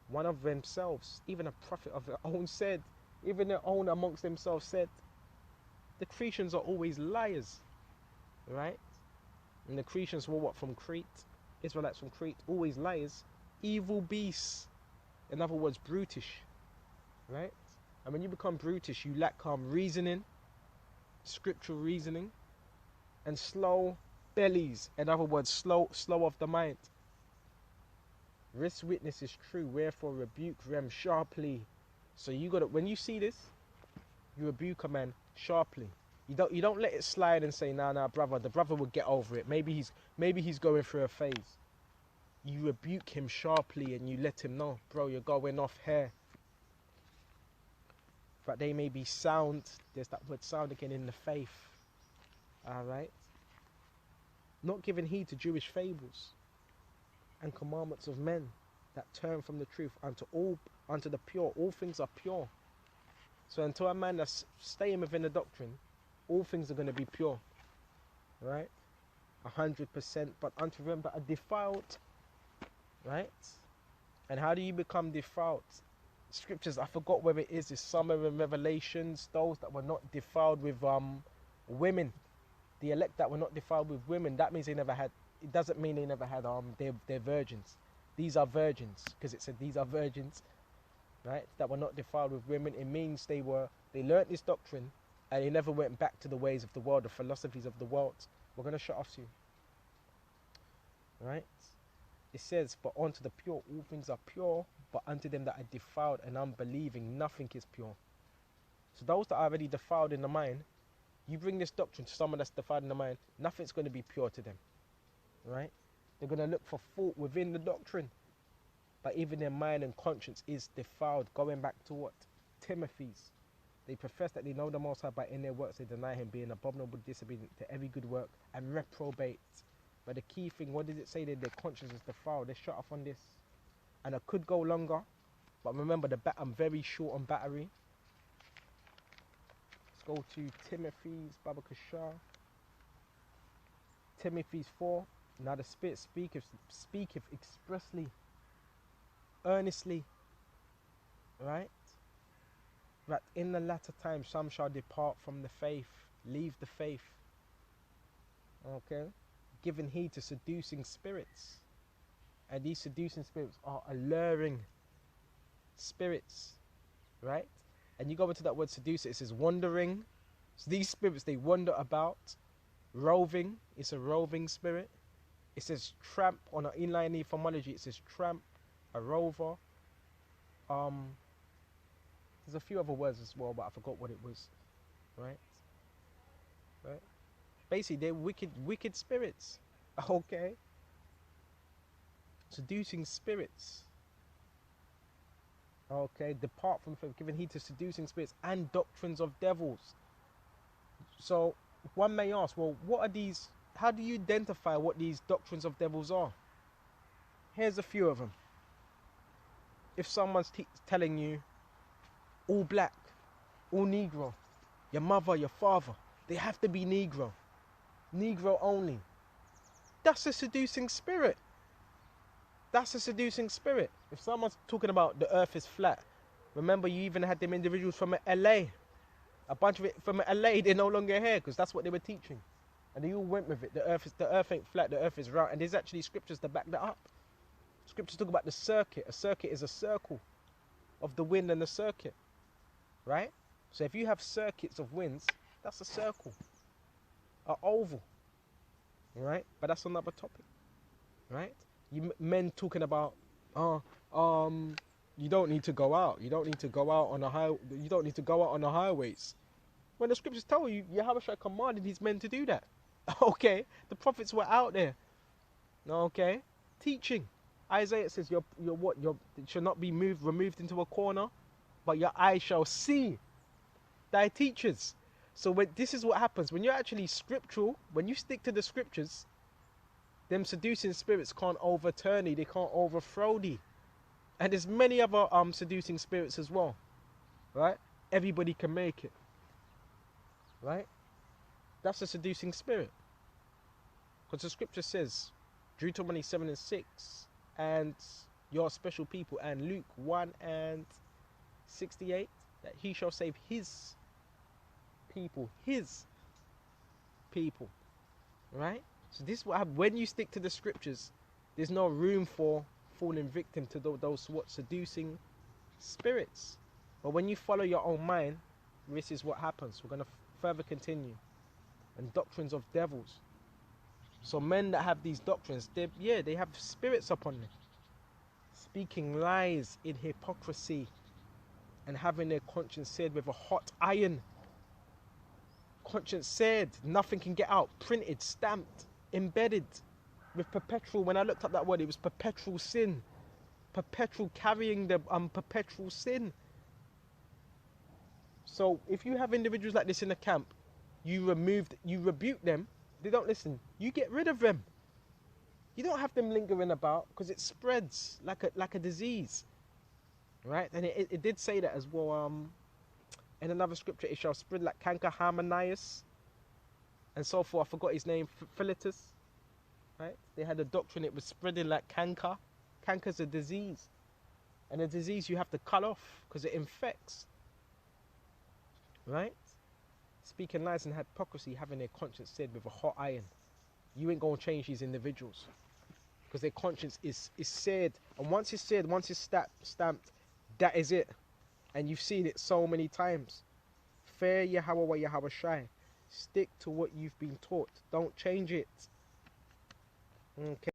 One of themselves, even a prophet of their own said, even their own amongst themselves said, the Cretans are always liars, right? And the Cretans were what, from Crete? Israelites from Crete, always liars, evil beasts. In other words, brutish, right? And when you become brutish, you lack reasoning, scriptural reasoning, and slow bellies. In other words, slow of the mind. This witness is true, wherefore rebuke them sharply. So you gotta, when you see this, you rebuke a man sharply. You don't let it slide and say, nah, brother, the brother will get over it. Maybe he's going through a phase. You rebuke him sharply and you let him know, bro, you're going off here. But they may be sound. There's that word sound again, in the faith. Alright? Not giving heed to Jewish fables and commandments of men that turn from the truth unto the pure. All things are pure. So until a man that's staying within the doctrine, all things are going to be pure. Right? 100%. But unto them that are defiled, right? And how do you become defiled? Scriptures, I forgot whether it is somewhere in Revelations, those that were not defiled with women, the elect that were not defiled with women, that means they never had, it doesn't mean they never had they're virgins. These are virgins, because it said these are virgins, right, that were not defiled with women. It means they learnt this doctrine and they never went back to the ways of the world, the philosophies of the world. We're going to shut off soon, right? It says, but unto the pure, all things are pure, but unto them that are defiled and unbelieving, nothing is pure. So those that are already defiled in the mind, you bring this doctrine to someone that's defiled in the mind, nothing's going to be pure to them, right? They're going to look for fault within the doctrine, but even their mind and conscience is defiled. Going back to what? Timothy's. They profess that they know the Most High, but in their works they deny him, being abominable, disobedient to every good work, and reprobate. But the key thing, what does it say that their conscience is defiled? They shut off on this. And I could go longer, but remember I'm very short on battery. Let's go to Timothy's, Baba Kashar. Timothy's 4. Now the Spirit speaketh expressly, earnestly, right? That in the latter time some shall depart from the faith, leave the faith. Okay? Giving heed to seducing spirits. And these seducing spirits are alluring spirits, right? And you go into that word seducer, it says wandering. So these spirits, they wander about. Roving, it's a roving spirit. It says tramp, on an inline etymology, it says tramp, a rover. There's a few other words as well, but I forgot what it was, right? Right? Basically, they're wicked spirits, okay? Seducing spirits. Okay, depart from faith, giving heed to seducing spirits and doctrines of devils. So one may ask, well, what are these? How do you identify what these doctrines of devils are? Here's a few of them. If someone's telling you all black, all Negro, your mother, your father, they have to be Negro only. That's a seducing spirit. That's a seducing spirit. If someone's talking about the earth is flat, remember you even had them individuals from LA. A bunch of it from LA, they're no longer here because that's what they were teaching. And they all went with it. The earth ain't flat, the earth is round. And there's actually scriptures to back that up. Scriptures talk about the circuit. A circuit is a circle of the wind and the circuit. Right? So if you have circuits of winds, that's a circle. An oval. Right? But that's another topic. Right? Men talking about, you don't need to go out. You don't need to go out on the You don't need to go out on the highways. When the scriptures tell you, Yahweh commanded his men to do that. Okay, the prophets were out there. Okay, teaching. Isaiah says, "Your what? It shall not be removed into a corner, but your eye shall see thy teachers." So this is what happens when you're actually scriptural. When you stick to the scriptures, them seducing spirits can't overturn thee. They can't overthrow thee. And there's many other seducing spirits as well, right? Everybody can make it, right? That's a seducing spirit. Because the scripture says, Deuteronomy 7:6, and your special people. And Luke 1:68, that he shall save his people. His people. Right? So this is what happens. When you stick to the scriptures, there's no room for falling victim to those what seducing spirits. But when you follow your own mind, this is what happens. We're going to further continue. And doctrines of devils. So men that have these doctrines, they have spirits upon them, speaking lies in hypocrisy and having their conscience seared with a hot iron. Conscience seared, nothing can get out, printed, stamped, embedded with perpetual. When I looked up that word, it was perpetual sin. Perpetual, carrying the perpetual sin. So if you have individuals like this in the camp, you rebuke them, they don't listen, you get rid of them. You don't have them lingering about, because it spreads like a disease. Right? And it did say that as well. In another scripture, it shall spread like canker, Harmonius, and so forth. I forgot his name, Philetus. Right? They had a doctrine, it was spreading like canker. Canker's a disease. And a disease you have to cut off because it infects. Right? Speaking lies and hypocrisy, having their conscience seared with a hot iron. You ain't going to change these individuals. Because their conscience is seared. And once it's seared, once it's stamped, that is it. And you've seen it so many times. Fear Yahweh wa Yahweh Shai. Stick to what you've been taught. Don't change it. Okay.